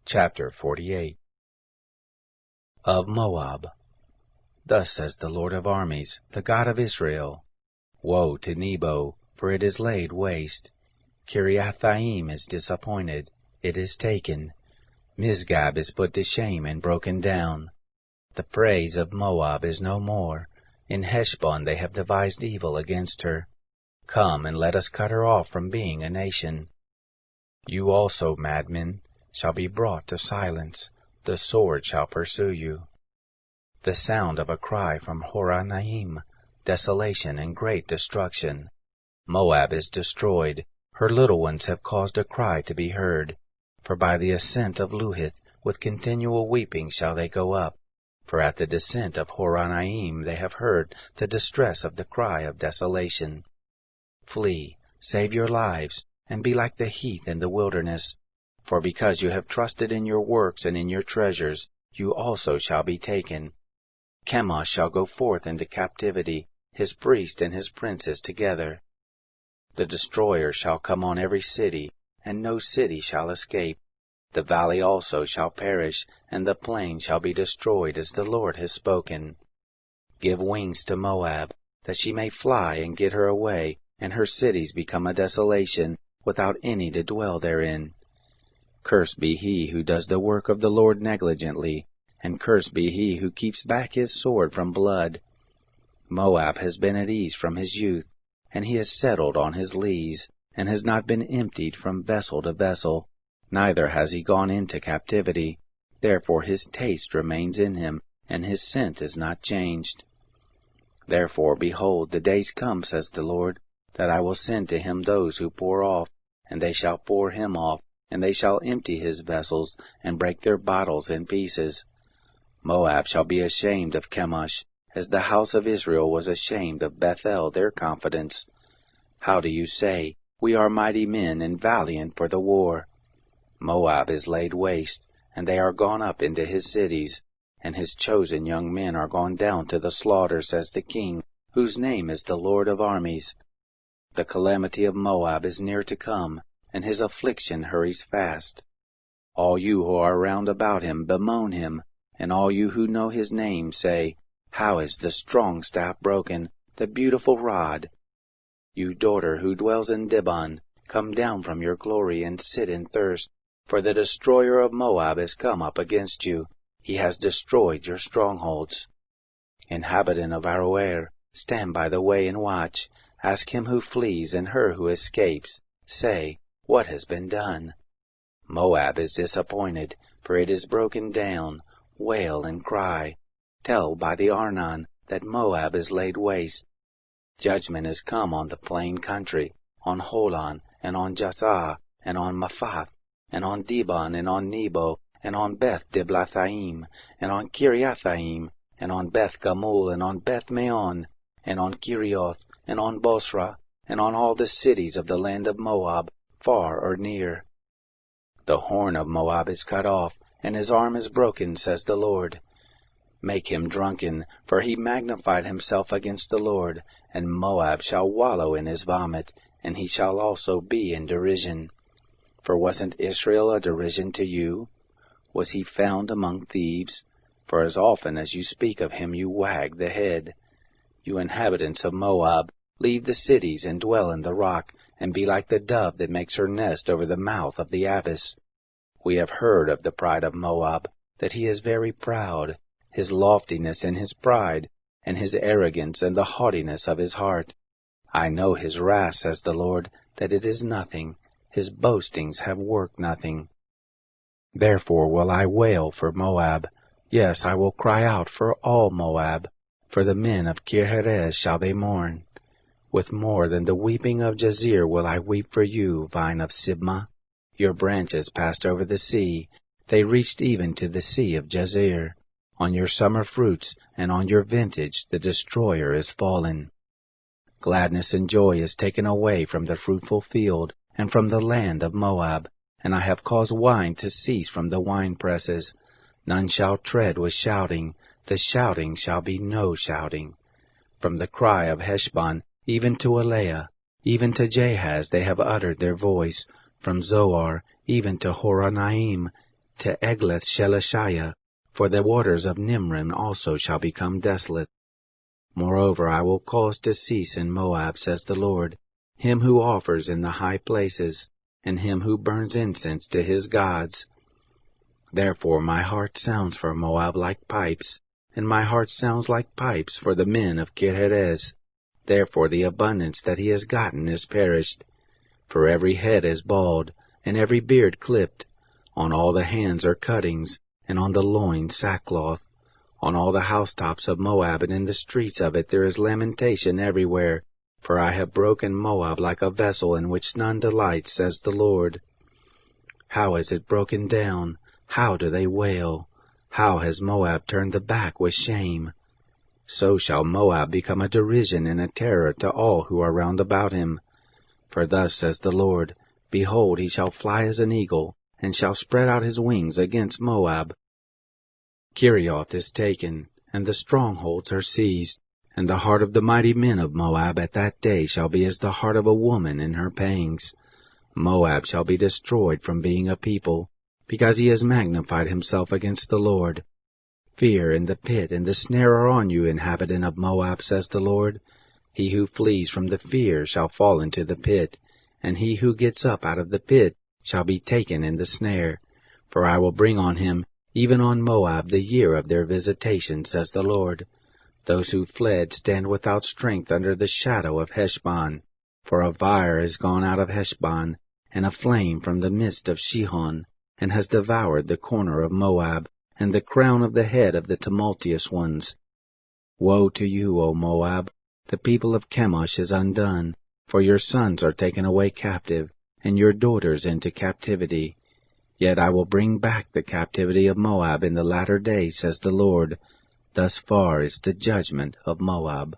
Chapter 48. Of Moab. Thus says the Lord of armies, the God of Israel: Woe to Nebo, for it is laid waste. Kiriathaim is disappointed, it is taken. Misgab is put to shame and broken down. The praise of Moab is no more. In Heshbon they have devised evil against her. Come and let us cut her off from being a nation. You also, madmen, shall be brought to silence. The sword shall pursue you. The sound of a cry from Horonaim, desolation and great destruction. Moab is destroyed. Her little ones have caused a cry to be heard. For by the ascent of Luhith, with continual weeping shall they go up. For at the descent of Horonaim they have heard the distress of the cry of desolation. Flee, save your lives, and be like the heath in the wilderness. For because you have trusted in your works and in your treasures, you also shall be taken. Chemosh shall go forth into captivity, his priest and his princes together. The destroyer shall come on every city, and no city shall escape. The valley also shall perish, and the plain shall be destroyed, as the Lord has spoken. Give wings to Moab, that she may fly and get her away, and her cities become a desolation, without any to dwell therein. Cursed be he who does the work of the Lord negligently, and cursed be he who keeps back his sword from blood. Moab has been at ease from his youth, and he has settled on his lees, and has not been emptied from vessel to vessel, neither has he gone into captivity. Therefore his taste remains in him, and his scent is not changed. Therefore, behold, the days come, says the Lord, that I will send to him those who pour off, and they shall pour him off, and they shall empty his vessels, and break their bottles in pieces. Moab shall be ashamed of Chemosh, as the house of Israel was ashamed of Bethel their confidence. How do you say, We are mighty men and valiant for the war? Moab is laid waste, and they are gone up into his cities, and his chosen young men are gone down to the slaughter, says the King, whose name is the Lord of armies. The calamity of Moab is near to come, and his affliction hurries fast. All you who are round about him bemoan him, and all you who know his name say, How is the strong staff broken, the beautiful rod? You daughter who dwells in Dibon, come down from your glory and sit in thirst, for the destroyer of Moab is come up against you. He has destroyed your strongholds. Inhabitant of Aroer, stand by the way and watch. Ask him who flees and her who escapes. Say, What has been done? Moab is disappointed, for it is broken down. Wail and cry. Tell by the Arnon that Moab is laid waste. Judgment is come on the plain country, on Holon, and on Jassah, and on Mephath, and on Dibon, and on Nebo, and on Beth Diblathaim, and on Kiriathaim, and on Beth Gamul, and on Beth Maon, and on Kirioth, and on Bosra, and on all the cities of the land of Moab, far or near. The horn of Moab is cut off, and his arm is broken, says the Lord. Make him drunken, for he magnified himself against the Lord, and Moab shall wallow in his vomit, and he shall also be in derision. For wasn't Israel a derision to you? Was he found among thieves? For as often as you speak of him you wag the head. You inhabitants of Moab, leave the cities and dwell in the rock, and be like the dove that makes her nest over the mouth of the abyss. We have heard of the pride of Moab, that he is very proud, his loftiness and his pride, and his arrogance and the haughtiness of his heart. I know his wrath, says the Lord, that it is nothing. His boastings have worked nothing. Therefore will I wail for Moab. Yes, I will cry out for all Moab. For the men of Kirheres shall they mourn. With more than the weeping of Jazer will I weep for you, vine of Sibmah. Your branches passed over the sea. They reached even to the sea of Jazer. On your summer fruits and on your vintage the destroyer is fallen. Gladness and joy is taken away from the fruitful field, and from the land of Moab, and I have caused wine to cease from the winepresses. None shall tread with shouting, the shouting shall be no shouting. From the cry of Heshbon, even to Eleah, even to Jahaz they have uttered their voice. From Zoar, even to Horonaim, to Eglath-Shelishiah, for the waters of Nimrim also shall become desolate. Moreover, I will cause to cease in Moab, says the Lord, him who offers in the high places, and him who burns incense to his gods. Therefore my heart sounds for Moab like pipes, and my heart sounds like pipes for the men of Kirheres. Therefore the abundance that he has gotten is perished. For every head is bald, and every beard clipped. On all the hands are cuttings, and on the loins sackcloth. On all the housetops of Moab and in the streets of it there is lamentation everywhere. For I have broken Moab like a vessel in which none delights, says the Lord. How is it broken down? How do they wail? How has Moab turned the back with shame? So shall Moab become a derision and a terror to all who are round about him. For thus says the Lord, Behold, he shall fly as an eagle, and shall spread out his wings against Moab. Kerioth is taken, and the strongholds are seized, and the heart of the mighty men of Moab at that day shall be as the heart of a woman in her pangs. Moab shall be destroyed from being a people, because he has magnified himself against the Lord. Fear and the pit and the snare are on you, inhabitant of Moab, says the Lord. He who flees from the fear shall fall into the pit, and he who gets up out of the pit shall be taken in the snare. For I will bring on him, even on Moab, the year of their visitation, says the Lord. Those who fled stand without strength under the shadow of Heshbon. For a fire is gone out of Heshbon, and a flame from the midst of Shihon, and has devoured the corner of Moab, and the crown of the head of the tumultuous ones. Woe to you, O Moab! The people of Chemosh is undone, for your sons are taken away captive, and your daughters into captivity. Yet I will bring back the captivity of Moab in the latter days, says the Lord. Thus far is the judgment of Moab.